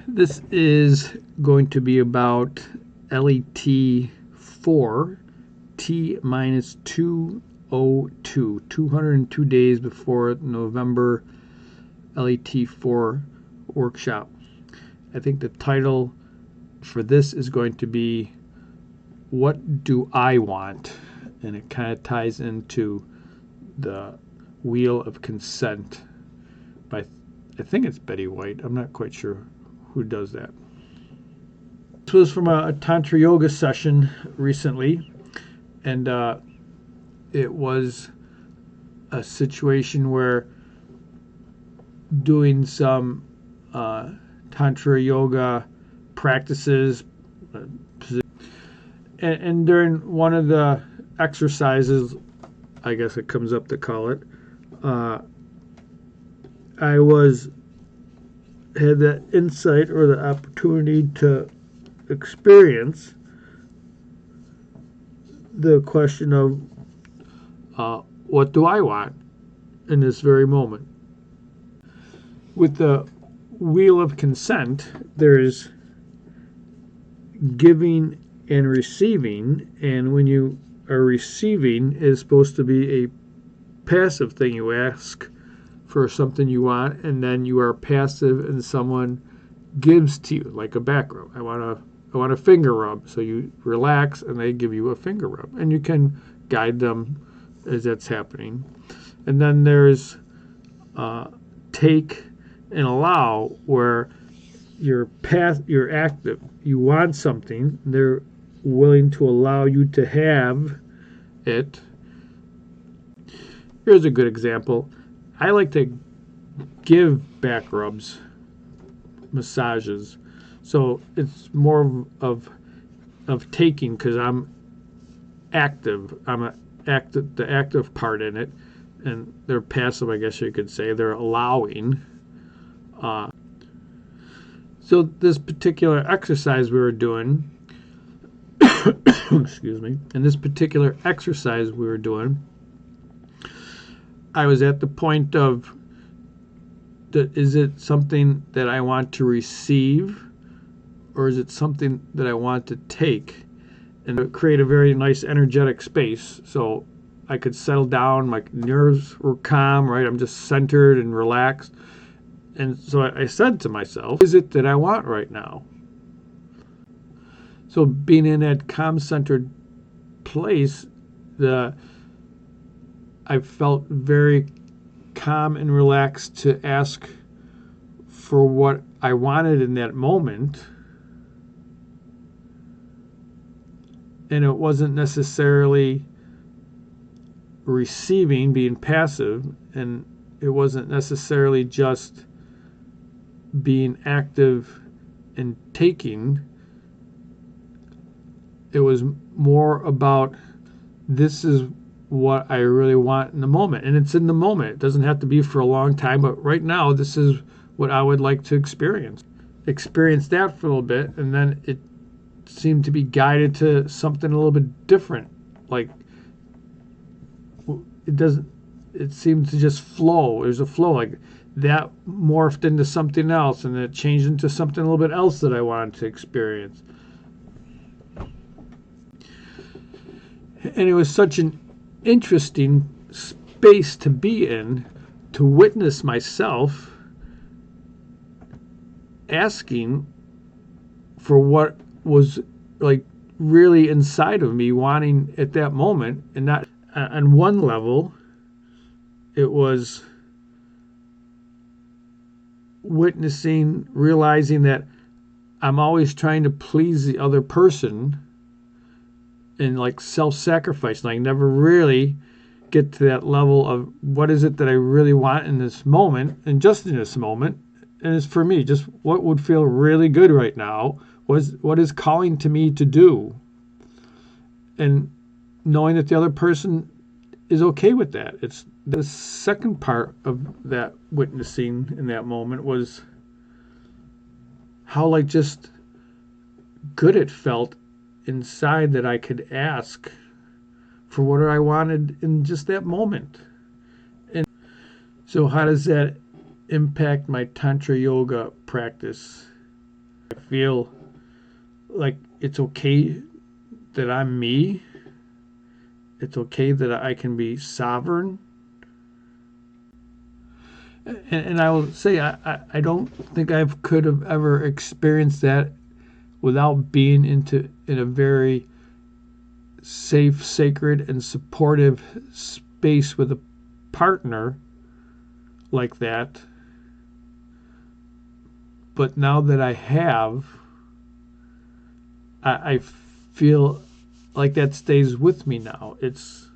This is going to be about LET4 T-202, 202 days before November LET4 workshop. I think the title for this is going to be What Do I Want? And it kind of ties into the Wheel of Consent by, I think it's Betty White. I'm not quite sure who does that. This was from a Tantra Yoga session recently, and it was a situation where doing some Tantra Yoga practices, and during one of the exercises, I guess it comes up to call it, I had that insight or the opportunity to experience the question of what do I want in this very moment. With the Wheel of Consent, there's giving and receiving, and when you are receiving, is supposed to be a passive thing. You ask for something you want, and then you are passive, and someone gives to you, like a back rub. I want a finger rub, so you relax, and they give you a finger rub, and you can guide them as that's happening. And then there's take and allow, where you're active. You want something, they're willing to allow you to have it. Here's a good example. I like to give back rubs, massages, so it's more of taking, because I'm active. I'm the active part in it, and they're passive, I guess you could say. They're allowing. So this particular exercise we were doing, excuse me, in this particular exercise we were doing, I was at the point of, is it something that I want to receive, or is it something that I want to take? And create a very nice energetic space so I could settle down, my nerves were calm, right? I'm just centered and relaxed. And so I said to myself, what is it that I want right now? So being in that calm, centered place, I felt very calm and relaxed to ask for what I wanted in that moment. And it wasn't necessarily receiving, being passive, and it wasn't necessarily just being active and taking. It was more about, this is what I really want in the moment. And it's in the moment. It doesn't have to be for a long time, but right now, this is what I would like to experience. Experience that for a little bit, and then it seemed to be guided to something a little bit different. Like, it seemed to just flow. There's a flow, like that morphed into something else, and it changed into something a little bit else that I wanted to experience. And it was such an interesting space to be in, to witness myself asking for what was like really inside of me, wanting at that moment. And not on one level, it was witnessing, realizing that I'm always trying to please the other person, and like self-sacrifice, and I never really get to that level of what is it that I really want in this moment, and just in this moment. And it's for me, just what would feel really good right now, what is calling to me to do, and knowing that the other person is okay with that. It's the second part of that witnessing in that moment was how like just good it felt inside that I could ask for what I wanted in just that moment. And so how does that impact my Tantra Yoga practice feel like it's okay that I'm me. It's okay that I can be sovereign. And I will say, I don't think I could have ever experienced that without being in a very safe, sacred, and supportive space with a partner like that. But now that I have, I feel like that stays with me now. It's